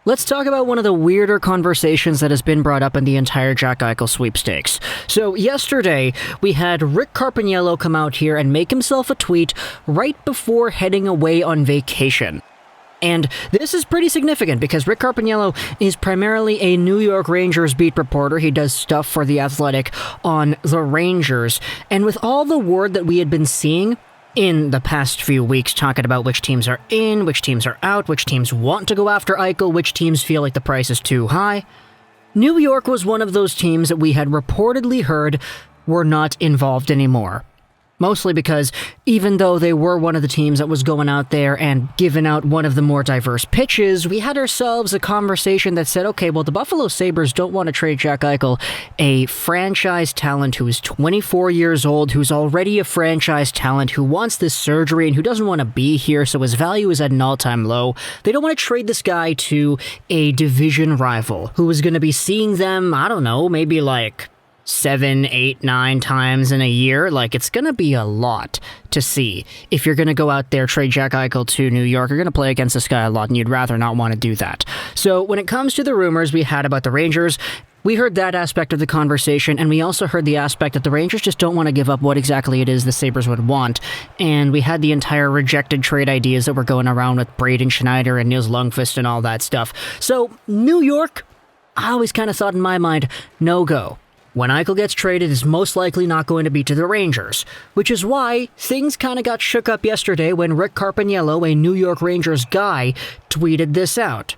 Let's talk about one of the weirder conversations that has been brought up in the entire Jack Eichel sweepstakes. So yesterday, we had Rick Carpiniello come out here and make himself a tweet right before heading away on vacation. And this is pretty significant because Rick Carpiniello is primarily a New York Rangers beat reporter. He does stuff for The Athletic on the Rangers. And with all the word that we had been seeing in the past few weeks, talking about which teams are in, which teams are out, which teams want to go after Eichel, which teams feel like the price is too high, New York was one of those teams that we had reportedly heard were not involved anymore. Mostly because even though they were one of the teams that was going out there and giving out one of the more diverse pitches, we had ourselves a conversation that said, okay, well, the Buffalo Sabres don't want to trade Jack Eichel, a franchise talent who is 24 years old, who's already a franchise talent, who wants this surgery and who doesn't want to be here, so his value is at an all-time low. They don't want to trade this guy to a division rival who is going to be seeing them, I don't know, maybe like 7, 8, 9 times in a year. Like, it's going to be a lot to see. If you're going to go out there, trade Jack Eichel to New York, you're going to play against this guy a lot, and you'd rather not want to do that. So when it comes to the rumors we had about the Rangers, we heard that aspect of the conversation, and we also heard the aspect that the Rangers just don't want to give up what exactly it is the Sabres would want. And we had the entire rejected trade ideas that were going around with Braden Schneider and Nils Lundqvist and all that stuff. So New York, I always kind of thought in my mind, no go. When Eichel gets traded, it's most likely not going to be to the Rangers, which is why things kind of got shook up yesterday when Rick Carpiniello, a New York Rangers guy, tweeted this out.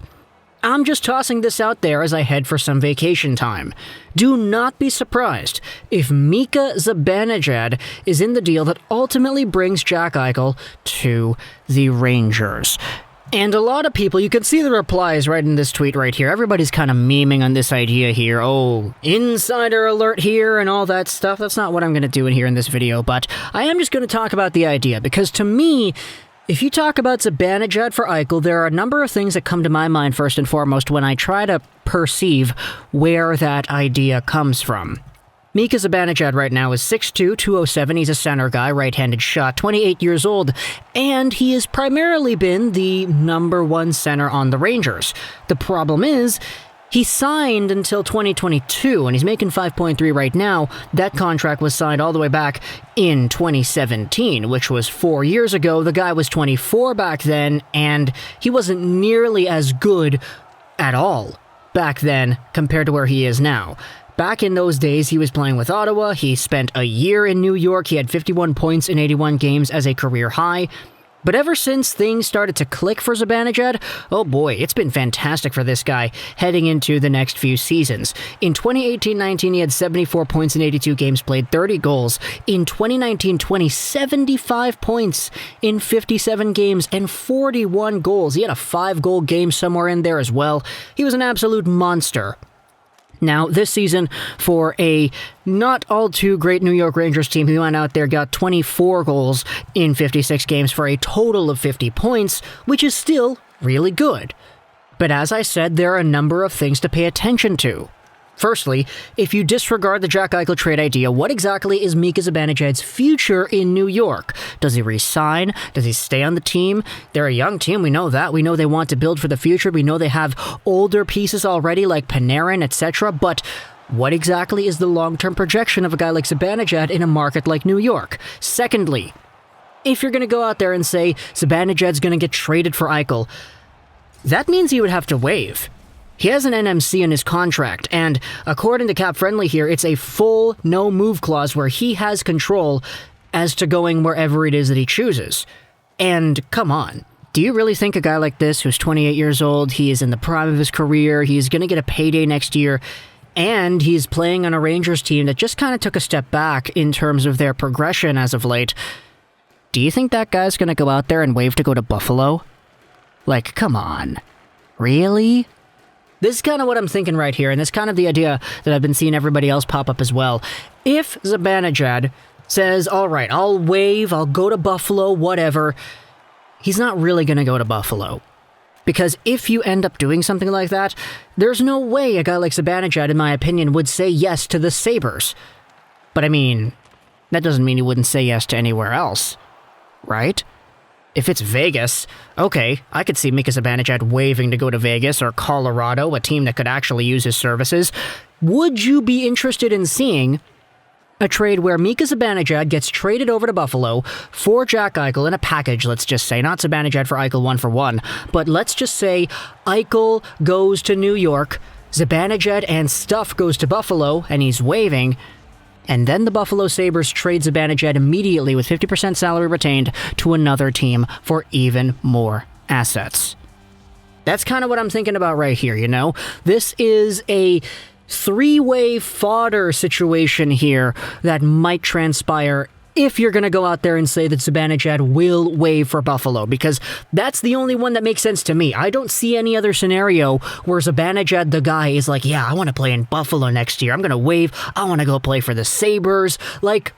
I'm just tossing this out there as I head for some vacation time. Do not be surprised if MIKA ZIBANEJAD is in the deal that ultimately brings Jack Eichel to the Rangers. And a lot of people, you can see the replies right in this tweet right here. Everybody's kind of memeing on this idea here. Oh, insider alert here and all that stuff. That's not what I'm going to do in here in this video, but I am just going to talk about the idea. Because to me, if you talk about ZIBANEJAD for Eichel, there are a number of things that come to my mind first and foremost when I try to perceive where that idea comes from. MIKA ZIBANEJAD right now is 6'2", 207. He's a center guy, right-handed shot, 28 years old, and he has primarily been the number one center on the Rangers. The problem is, he signed until 2022, and he's making 5.3 right now. That contract was signed all the way back in 2017, which was 4 years ago. The guy was 24 back then, and he wasn't nearly as good at all back then compared to where he is now. Back in those days, he was playing with Ottawa. He spent a year in New York. He had 51 points in 81 games as a career high. But ever since things started to click for ZIBANEJAD, oh boy, it's been fantastic for this guy heading into the next few seasons. In 2018-19, he had 74 points in 82 games played, 30 goals. In 2019-20, 75 points in 57 games and 41 goals. He had a 5-goal game somewhere in there as well. He was an absolute monster. Now, this season, for a not all too great New York Rangers team, he went out there, got 24 goals in 56 games for a total of 50 points, which is still really good. But as I said, there are a number of things to pay attention to. Firstly, if you disregard the Jack Eichel trade idea, what exactly is MIKA ZIBANEJAD's future in New York? Does he resign? Does he stay on the team? They're a young team, we know that. We know they want to build for the future. We know they have older pieces already like Panarin, etc. But what exactly is the long-term projection of a guy like ZIBANEJAD in a market like New York? Secondly, if you're going to go out there and say ZIBANEJAD's going to get traded for Eichel, that means he would have to waive. He has an NMC in his contract, and according to Cap Friendly here, it's a full no-move clause where he has control as to going wherever it is that he chooses. And come on, do you really think a guy like this, who's 28 years old, he is in the prime of his career, he's going to get a payday next year, and he's playing on a Rangers team that just kind of took a step back in terms of their progression as of late, do you think that guy's going to go out there and waive to go to Buffalo? Like, come on. Really? This is kind of what I'm thinking right here, and this is kind of the idea that I've been seeing everybody else pop up as well. If ZIBANEJAD says, all right, I'll waive, I'll go to Buffalo, whatever, he's not really going to go to Buffalo. Because if you end up doing something like that, there's no way a guy like ZIBANEJAD, in my opinion, would say yes to the Sabres. But I mean, that doesn't mean he wouldn't say yes to anywhere else, right? If it's Vegas, okay, I could see MIKA ZIBANEJAD waving to go to Vegas or Colorado, a team that could actually use his services. Would you be interested in seeing a trade where MIKA ZIBANEJAD gets traded over to Buffalo for Jack Eichel in a package, let's just say, not ZIBANEJAD for Eichel 1-for-1, but let's just say Eichel goes to New York, ZIBANEJAD and stuff goes to Buffalo, and he's waving, and then the Buffalo Sabres trade ZIBANEJAD immediately with 50% salary retained to another team for even more assets. That's kind of what I'm thinking about right here, you know? This is a three-way fodder situation here that might transpire if you're going to go out there and say that ZIBANEJAD will waive for Buffalo, because that's the only one that makes sense to me. I don't see any other scenario where ZIBANEJAD, the guy, is like, yeah, I want to play in Buffalo next year. I'm going to waive. I want to go play for the Sabres. Like,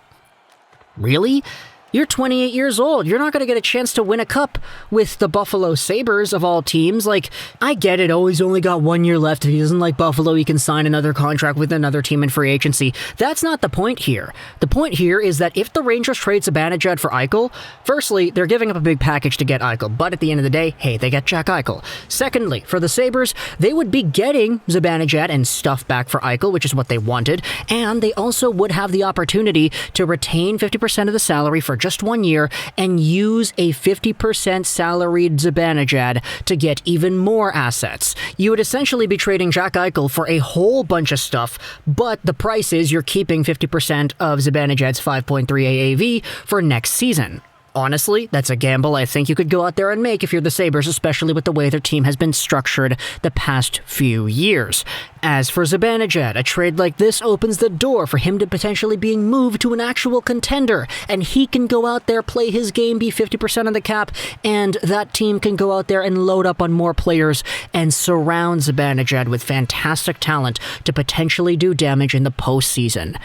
really? You're 28 years old. You're not going to get a chance to win a cup with the Buffalo Sabres of all teams. Like, I get it. Oh, he's only got 1 year left. If he doesn't like Buffalo, he can sign another contract with another team in free agency. That's not the point here. The point here is that if the Rangers trade ZIBANEJAD for Eichel, firstly, they're giving up a big package to get Eichel. But at the end of the day, hey, they get Jack Eichel. Secondly, for the Sabres, they would be getting ZIBANEJAD and stuff back for Eichel, which is what they wanted. And they also would have the opportunity to retain 50% of the salary for just 1 year and use a 50% salaried ZIBANEJAD to get even more assets. You would essentially be trading Jack Eichel for a whole bunch of stuff, but the price is you're keeping 50% of ZIBANEJAD's 5.3 AAV for next season. Honestly, that's a gamble I think you could go out there and make if you're the Sabres, especially with the way their team has been structured the past few years. As for ZIBANEJAD, a trade like this opens the door for him to potentially being moved to an actual contender, and he can go out there, play his game, be 50% of the cap, and that team can go out there and load up on more players and surround ZIBANEJAD with fantastic talent to potentially do damage in the postseason.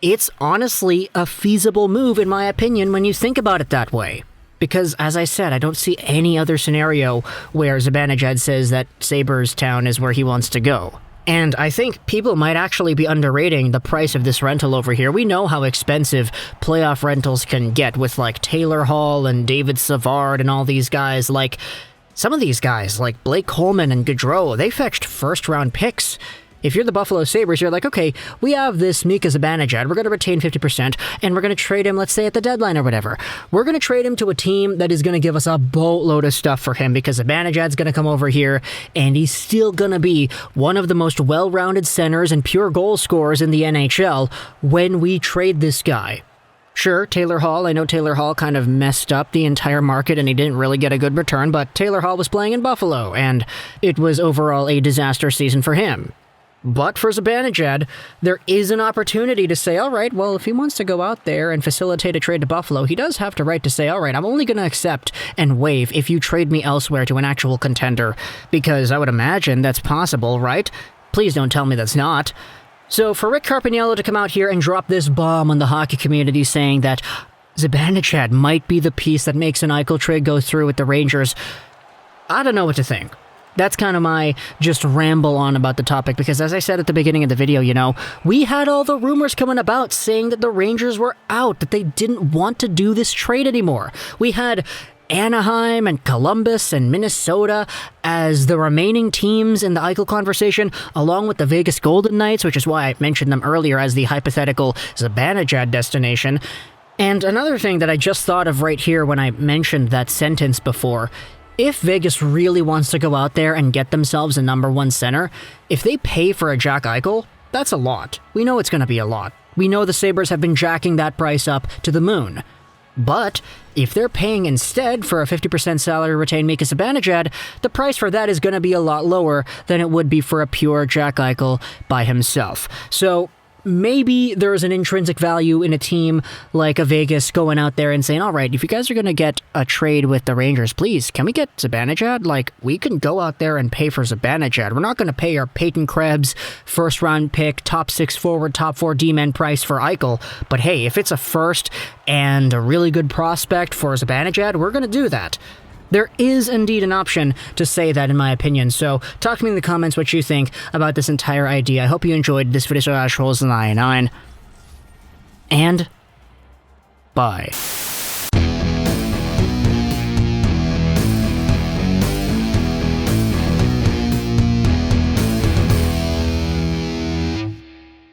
It's honestly a feasible move, in my opinion, when you think about it that way. Because, as I said, I don't see any other scenario where ZIBANEJAD says that Sabres Town is where he wants to go. And I think people might actually be underrating the price of this rental over here. We know how expensive playoff rentals can get with, like, Taylor Hall and David Savard and all these guys. Like, some of these guys, like Blake Coleman and Gaudreau, they fetched first-round picks. If you're the Buffalo Sabres, you're like, okay, we have this MIKA ZIBANEJAD, we're going to retain 50%, and we're going to trade him, let's say, at the deadline or whatever. We're going to trade him to a team that is going to give us a boatload of stuff for him, because ZIBANEJAD's going to come over here, and he's still going to be one of the most well-rounded centers and pure goal scorers in the NHL when we trade this guy. Sure, Taylor Hall, I know Taylor Hall kind of messed up the entire market and he didn't really get a good return, but Taylor Hall was playing in Buffalo, and it was overall a disaster season for him. But for ZIBANEJAD, there is an opportunity to say, all right, well, if he wants to go out there and facilitate a trade to Buffalo, he does have the right to say, all right, I'm only going to accept and waive if you trade me elsewhere to an actual contender, because I would imagine that's possible, right? Please don't tell me that's not. So for Rick Carpiniello to come out here and drop this bomb on the hockey community saying that ZIBANEJAD might be the piece that makes an Eichel trade go through with the Rangers, I don't know what to think. That's kind of my just ramble on about the topic, because as I said at the beginning of the video, you know, we had all the rumors coming about saying that the Rangers were out, that they didn't want to do this trade anymore. We had Anaheim and Columbus and Minnesota as the remaining teams in the Eichel conversation, along with the Vegas Golden Knights, which is why I mentioned them earlier as the hypothetical ZIBANEJAD destination. And another thing that I just thought of right here when I mentioned that sentence before, if Vegas really wants to go out there and get themselves a number one center, if they pay for a Jack Eichel, that's a lot. We know it's going to be a lot. We know the Sabres have been jacking that price up to the moon. But if they're paying instead for a 50% salary retained MIKA ZIBANEJAD, the price for that is going to be a lot lower than it would be for a pure Jack Eichel by himself. So maybe there's an intrinsic value in a team like a Vegas going out there and saying, all right, if you guys are going to get a trade with the Rangers, please, can we get ZIBANEJAD? Like, we can go out there and pay for ZIBANEJAD. We're not going to pay our Peyton Krebs first-round pick, top 6 forward, top 4 D-men price for Eichel. But hey, if it's a first and a really good prospect for ZIBANEJAD, we're going to do that. There is indeed an option to say that, in my opinion, so talk to me in the comments what you think about this entire idea. I hope you enjoyed this video, Rosén, and bye.